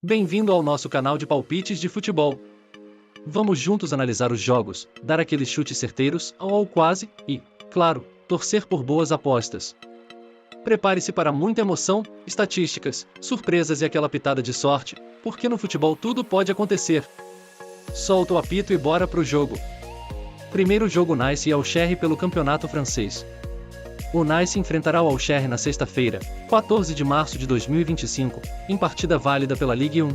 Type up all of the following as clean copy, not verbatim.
Bem-vindo ao nosso canal de palpites de futebol. Vamos juntos analisar os jogos, dar aqueles chutes certeiros, ou quase, e, claro, torcer por boas apostas. Prepare-se para muita emoção, estatísticas, surpresas e aquela pitada de sorte, porque no futebol tudo pode acontecer. Solta o apito e bora pro jogo. Primeiro jogo Nice e Auxerre pelo campeonato francês. O Nice enfrentará o Auxerre na sexta-feira, 14 de março de 2025, em partida válida pela Ligue 1.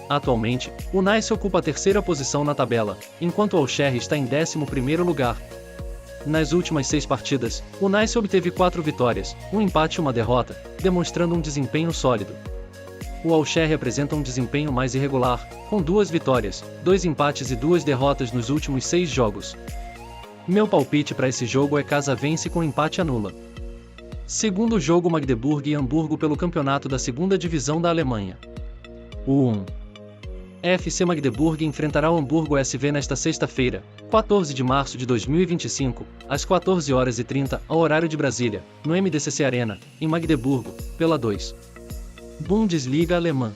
Atualmente, o Nice ocupa a terceira posição na tabela, enquanto o Auxerre está em 11º lugar. Nas últimas 6 partidas, o Nice obteve 4 vitórias, um empate e uma derrota, demonstrando um desempenho sólido. O Auxerre apresenta um desempenho mais irregular, com 2 vitórias, 2 empates e 2 derrotas nos últimos 6 jogos. Meu palpite para esse jogo é Casa vence com empate anula. Segundo jogo Magdeburg e Hamburgo pelo campeonato da segunda divisão da Alemanha. O 1. FC Magdeburg enfrentará o Hamburgo SV nesta sexta-feira, 14 de março de 2025, às 14h30, ao horário de Brasília, no MDCC Arena, em Magdeburgo, pela 2. Bundesliga alemã.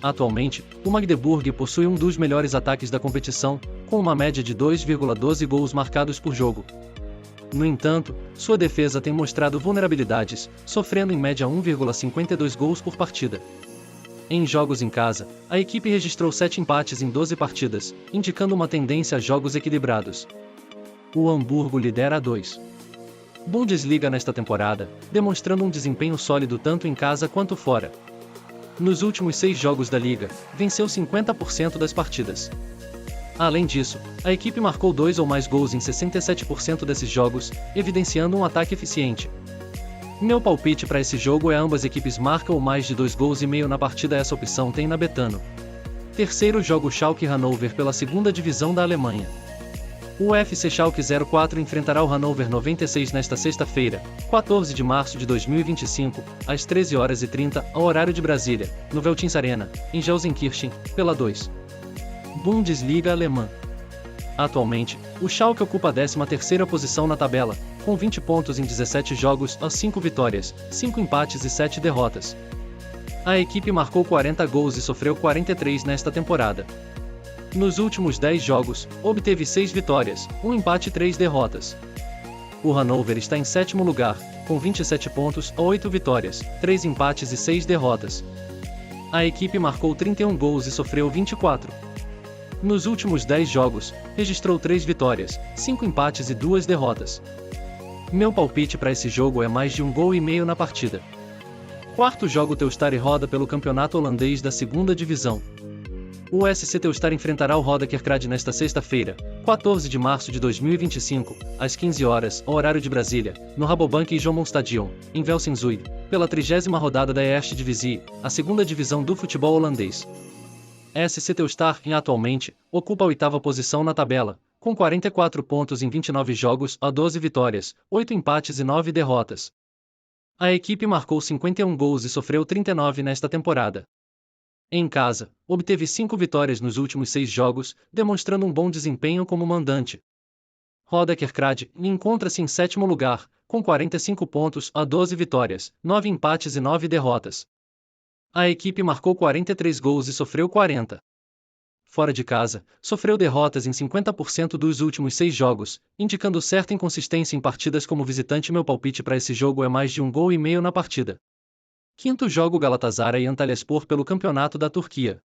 Atualmente, o Magdeburg possui um dos melhores ataques da competição, com uma média de 2,12 gols marcados por jogo. No entanto, sua defesa tem mostrado vulnerabilidades, sofrendo em média 1,52 gols por partida. Em jogos em casa, a equipe registrou 7 empates em 12 partidas, indicando uma tendência a jogos equilibrados. O Hamburgo lidera a 2. Bundesliga nesta temporada, demonstrando um desempenho sólido tanto em casa quanto fora. Nos últimos 6 jogos da liga, venceu 50% das partidas. Além disso, a equipe marcou 2 ou mais gols em 67% desses jogos, evidenciando um ataque eficiente. Meu palpite para esse jogo é ambas equipes marcam mais de 2 gols e meio na partida. Essa opção tem na Betano. Terceiro jogo Schalke Hannover pela segunda divisão da Alemanha. O FC Schalke 04 enfrentará o Hannover 96 nesta sexta-feira, 14 de março de 2025, às 13h30, ao horário de Brasília, no Veltins Arena, em Gelsenkirchen, pela 2. Bundesliga alemã. Atualmente, o Schalke ocupa a 13ª posição na tabela, com 20 pontos em 17 jogos, 5 vitórias, 5 empates e 7 derrotas. A equipe marcou 40 gols e sofreu 43 nesta temporada. Nos últimos 10 jogos, obteve 6 vitórias, 1 empate e 3 derrotas. O Hannover está em 7º lugar, com 27 pontos, 8 vitórias, 3 empates e 6 derrotas. A equipe marcou 31 gols e sofreu 24. Nos últimos 10 jogos, registrou 3 vitórias, 5 empates e 2 derrotas. Meu palpite para esse jogo é mais de 1 gol e meio na partida. Quarto jogo Telstar e Roda pelo campeonato holandês da segunda divisão. O SC Telstar enfrentará o Roda Kerkrade nesta sexta-feira, 14 de março de 2025, às 15h, ao horário de Brasília, no Rabobank Stadion, em Velsen-Zuid, pela 30ª rodada da Eerste Divisie, a segunda divisão do futebol holandês. SC Telstar, atualmente, ocupa a 8ª posição na tabela, com 44 pontos em 29 jogos, 12 vitórias, 8 empates e 9 derrotas. A equipe marcou 51 gols e sofreu 39 nesta temporada. Em casa, obteve 5 vitórias nos últimos 6 jogos, demonstrando um bom desempenho como mandante. Roda Kerkrade encontra-se em 7º lugar, com 45 pontos, 12 vitórias, 9 empates e 9 derrotas. A equipe marcou 43 gols e sofreu 40. Fora de casa, sofreu derrotas em 50% dos últimos 6 jogos, indicando certa inconsistência em partidas como visitante. Meu palpite para esse jogo é mais de 1 gol e meio na partida. Quinto jogo Galatasaray e Antalyaspor pelo campeonato da Turquia.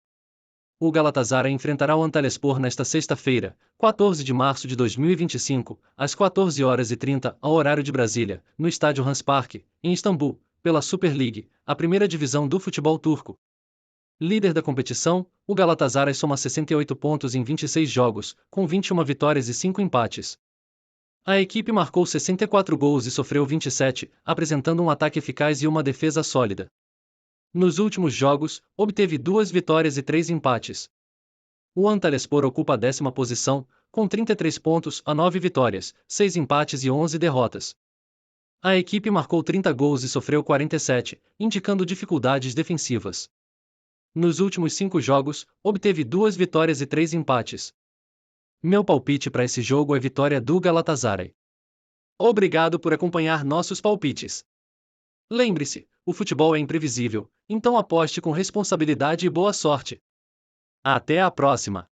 O Galatasaray enfrentará o Antalyaspor nesta sexta-feira, 14 de março de 2025, às 14h30, ao horário de Brasília, no estádio Hans Park, em Istambul, pela Super League, a primeira divisão do futebol turco. Líder da competição, o Galatasaray soma 68 pontos em 26 jogos, com 21 vitórias e 5 empates. A equipe marcou 64 gols e sofreu 27, apresentando um ataque eficaz e uma defesa sólida. Nos últimos jogos, obteve 2 vitórias e 3 empates. O Antalyaspor ocupa a 10ª posição, com 33 pontos, 9 vitórias, 6 empates e 11 derrotas. A equipe marcou 30 gols e sofreu 47, indicando dificuldades defensivas. Nos últimos 5 jogos, obteve 2 vitórias e 3 empates. Meu palpite para esse jogo é vitória do Galatasaray. Obrigado por acompanhar nossos palpites. Lembre-se, o futebol é imprevisível, então aposte com responsabilidade e boa sorte. Até a próxima!